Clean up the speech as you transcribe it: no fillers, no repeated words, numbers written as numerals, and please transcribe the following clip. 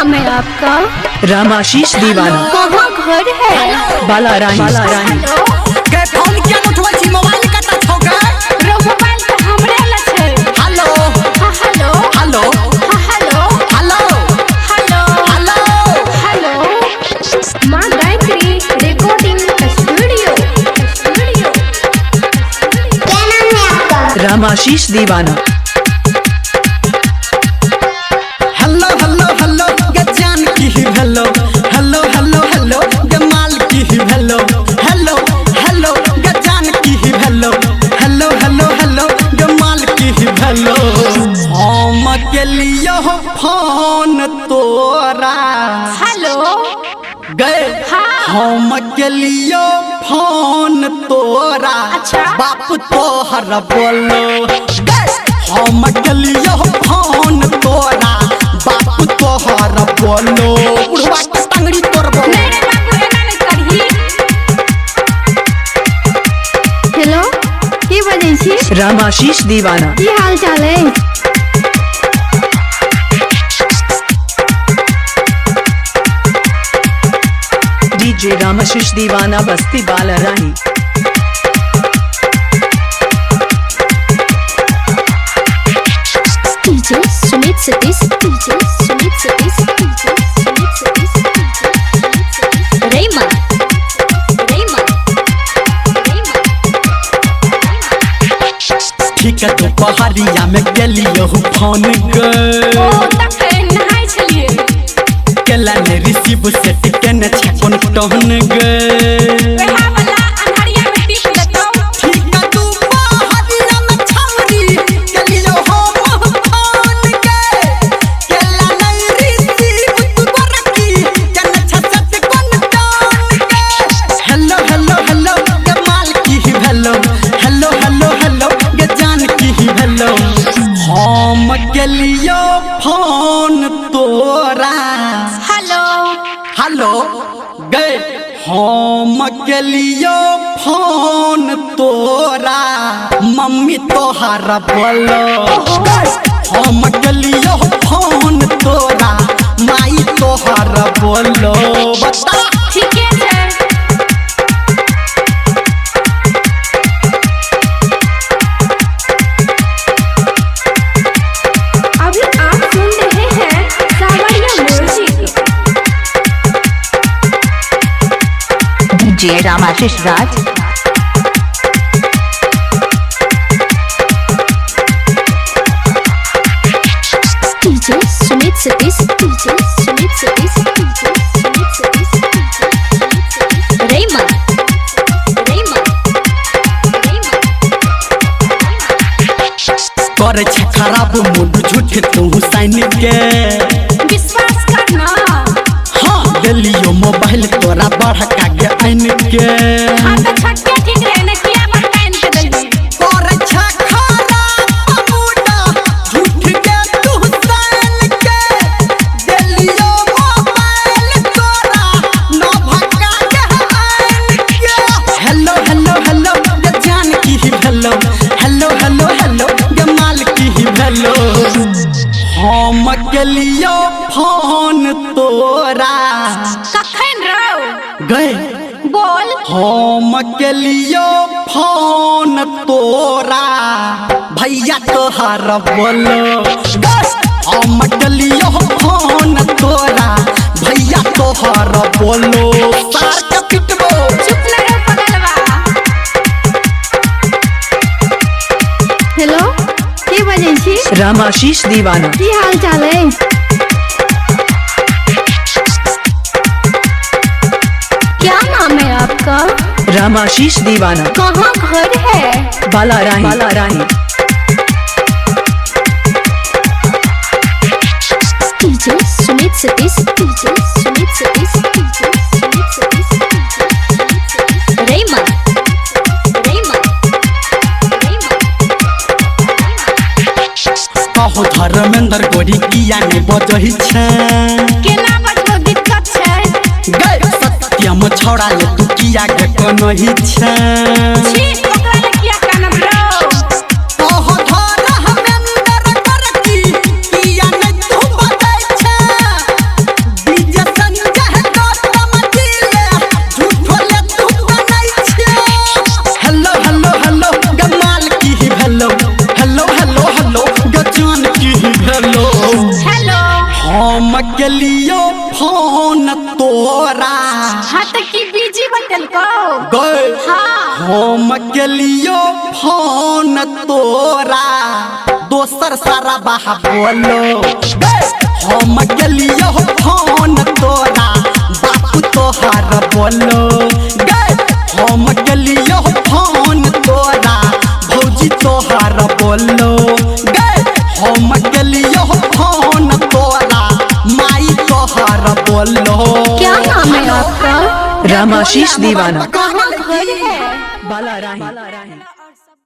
नाम है आपका? रामाशीष दीवाना। कहाँ घर है? बालारानी। के फोन किया उठवा छी मोबाइल का टच हो गए रो मोबाइल तो हमरे ल छै। हेलो हाँ हेलो हेलो हाँ hello hello hello hello hello माँ गायत्री रिकॉर्डिंग स्टूडियो। क्या नाम है आपका? रामाशीष दीवाना। हेलो हेलो हेलो गजान की हेलो हेलो हेलो हेलो जमाल की हेलो हेलो हेलो गजान की हेलो हेलो हेलो हेलो जमाल की हेलो हम के लिए फोन तोरा हेलो गए हम के लिए फोन तोरा अच्छा। बाप तोहर बोलो गए हम के लिए फोन तोरा बाप तोहर बोलो बुढ़वा के टंगड़ी तोड़बो मेरे बाबू एना नहीं करही। हेलो की बजै छी? रामाशीष दीवाना। की हाल चाल है? DJ Ramashish Deewana Basti Balarani. DJ Sumit Satish DJ Sumit Satish DJ Sumit Satish रेमा रेमा रेमा। ठीक है तो पहाड़िया में गेलियो फोन गए ओ तक नहाय छलिए केला ने रिसीव से टिकन छकोन टहन गए वेहा वाला अंधारिया में टिप देतौ। ठीक है तू पहाड़िया में छौरी गेलियो हम फोन गए केला ने रिसीव तू बरकी जन छसत कोन टहन गए हेलो हेलो हेलो जमाल की हेलो हेलो हेलो हेलो गजान की हेलो हम गेलियो फोन तोरा हेलो हेलो गए हम गेलियो फोन तोरा मम्मी तोहरा बोलो हम गेलियो फोन तोरा माई तोहरा बोलो बता ठीके छै। अभी आप सुन रहे हैं Sawariya music. DJ Ramashish Raj. DJ Sumit Satish DJ Sumit Satish DJ Sumit Satish रेमा रेमा रेमा। करे छ खराब मूड झूठ तू साइन के विश्वास करना हाँ गेलियो मोबाइल तोरा बढ़का के आइन के हाँ तो छक्के ठीक रहे न किया बरकाइन के दलबी। करे छ खराब मूड झूठ के तू साइन के गेलियो मोबाइल तोरा न भक्का के आइन के हेलो हेलो हेलो जान की हेलो हेलो हेलो हेलो जमाल की हेलो हम गेलियो फोन तोरा कखन रहो गए बोल हम गेलियो फोन तोरा भैया तोहार बोलो हम गेलियो फोन तोरा भैया तोहार बोलो सार के पिटबो चुप न रहो पगलवा। हेलो की बजै छी? रामाशीष दीवाना। की हाल चाल है? क्या नाम है आपका? रामाशीष दीवाना। कहाँ घर है? Balarani. Balarani. DJ Sumit Satish DJ Sumit Satish DJ Sumit Satish रेमा रेमा रेमा। कहो धर्मेंद्र गोरी किया ने बजही छै केना बजबो दिक्कत छै। गए सत्यम छोड़ा ले तू किया के कोनही छै छी ओकरा ले किया कानब रो। कहो धर्मेंद्र गोरी किया ने तू बजै छै के लियो फोन तोरा हाँ तो की बीजी बटल को गए हाँ हम के लियो फोन तोरा दोसर सारा बाहा बोलो हम के लियो फोन तोरा बापू तोहार बोलो हम के लियो फोन तोरा भौजी तोहार बोलो हम के लियो फोन तोरा माई तोहार बोलो क्या नाम है आपका रामाशीष दीवाना।